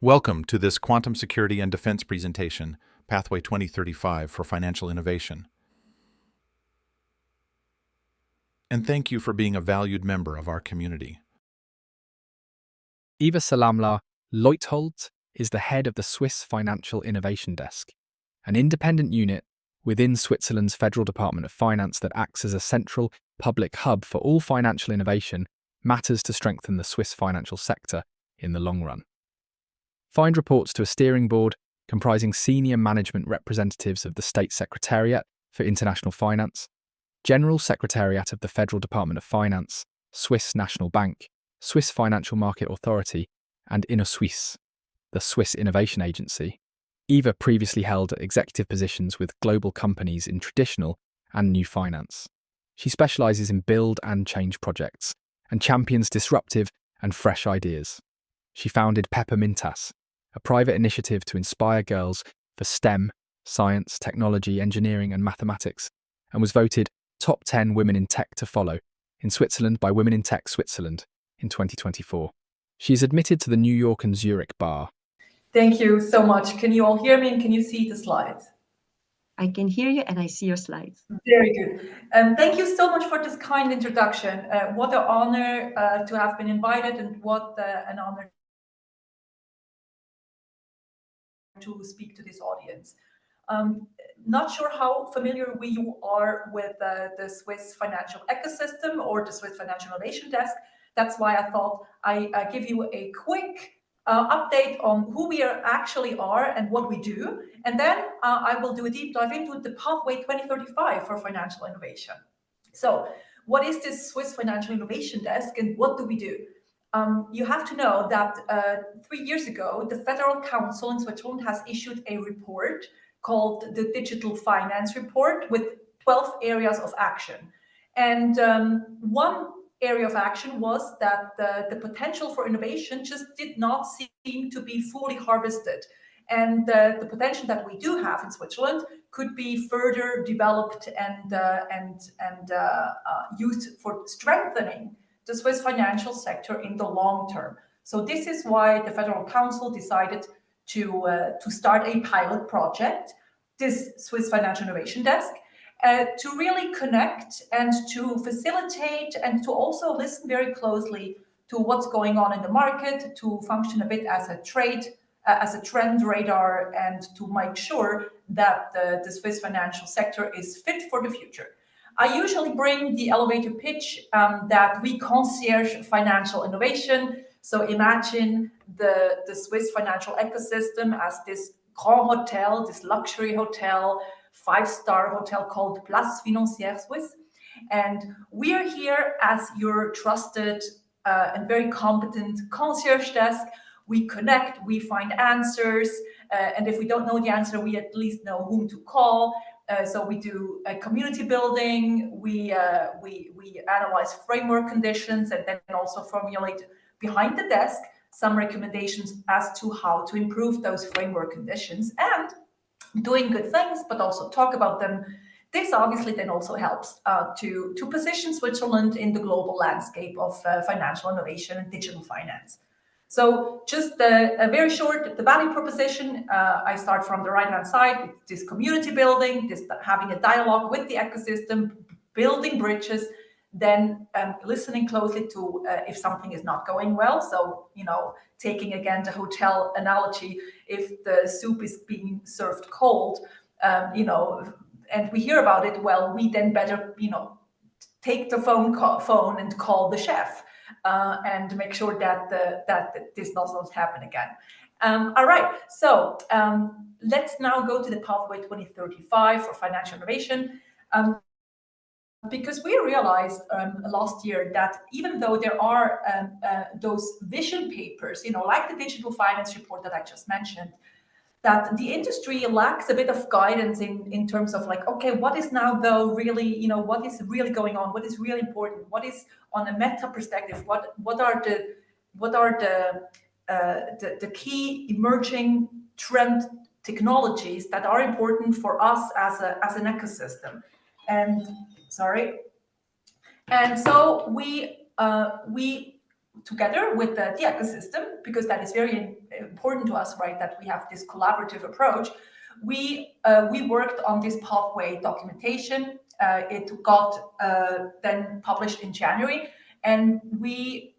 Welcome to this Quantum Security and Defense presentation, Pathway 2035 for Financial Innovation. And thank you for being a valued member of our community. Eva Selamlaw Leuthold is the head of the Swiss Financial Innovation Desk, an independent unit within Switzerland's Federal Department of Finance that acts as a central public hub for all financial innovation matters to strengthen the Swiss financial sector in the long run. Find reports to a steering board comprising senior management representatives of the State Secretariat for International Finance, General Secretariat of the Federal Department of Finance, Swiss National Bank, Swiss Financial Market Authority, and Innosuisse, the Swiss Innovation Agency. Eva previously held executive positions with global companies in traditional and new finance. She specialises in build and change projects and champions disruptive and fresh ideas. She founded Peppermintas, a private initiative to inspire girls for STEM, science, technology, engineering, and mathematics, and was voted top 10 women in tech to follow in Switzerland by Women in Tech Switzerland in 2024. She is admitted to the New York and Zurich bar. Thank you so much. Can you all hear me and can you see the slides? I can hear you and I see your slides. Very good. Thank you so much for this kind introduction. What an honor to have been invited, and what an honor to speak to this audience. Not sure how familiar you are with the Swiss financial ecosystem or the Swiss Financial Innovation Desk. That's why I thought I give you a quick update on who we actually are and what we do. And then I will do a deep dive into the Pathway 2035 for financial innovation. So what is this Swiss Financial Innovation Desk and what do we do? You have to know that 3 years ago, the Federal Council in Switzerland has issued a report called the Digital Finance Report with 12 areas of action. And one area of action was that the potential for innovation just did not seem to be fully harvested. And the potential that we do have in Switzerland could be further developed and used for strengthening the Swiss financial sector in the long term. So this is why the Federal Council decided to start a pilot project, this Swiss Financial Innovation Desk, to really connect and to facilitate and to also listen very closely to what's going on in the market, to function a bit as a trend radar, and to make sure that the Swiss financial sector is fit for the future. I usually bring the elevator pitch that we concierge financial innovation. So imagine the Swiss financial ecosystem as this grand hotel, this luxury hotel, 5-star hotel called Place Financière Suisse. And we are here as your trusted and very competent concierge desk. We connect, we find answers, and if we don't know the answer, we at least know whom to call. So we do community building, we analyze framework conditions, and then also formulate behind the desk some recommendations as to how to improve those framework conditions, and doing good things, but also talk about them. This obviously then also helps to position Switzerland in the global landscape of financial innovation and digital finance. So just a very short, the value proposition, I start from the right-hand side. It's this community building, this having a dialogue with the ecosystem, building bridges, then listening closely to if something is not going well. So, taking again the hotel analogy, if the soup is being served cold, and we hear about it, well, we then better, take the phone and call the chef. And make sure that this doesn't happen again. All right, so let's now go to the Pathway 2035 for financial innovation. Because we realized last year that even though there are those vision papers, like the Digital Finance Report that I just mentioned, that the industry lacks a bit of guidance in terms of okay, what is now though really, what is really going on? What is really important? What is on a meta perspective? What are the key emerging trend technologies that are important for us as an ecosystem? And so we together with the ecosystem, because that is very important to us, right, that we have this collaborative approach. We worked on this pathway documentation. It got then published in January, and we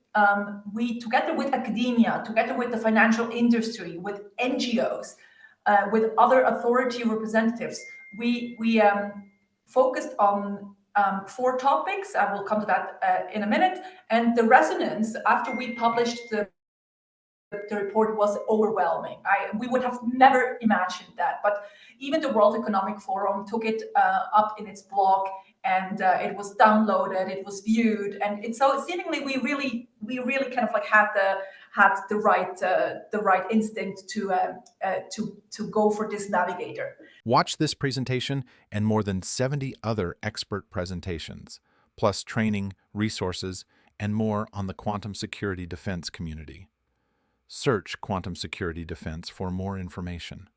together with academia, together with the financial industry, with NGOs, with other authority representatives, we focused on 4 topics. I will come to that in a minute. And the resonance after we published the report was overwhelming. We would have never imagined that. But even the World Economic Forum took it up in its blog, and it was downloaded, it was viewed, and so seemingly we really kind of like had the right instinct to go for this navigator. Watch this presentation and more than 70 other expert presentations, plus training, resources, and more on the quantum security defense community. Search Quantum Security Defense for more information.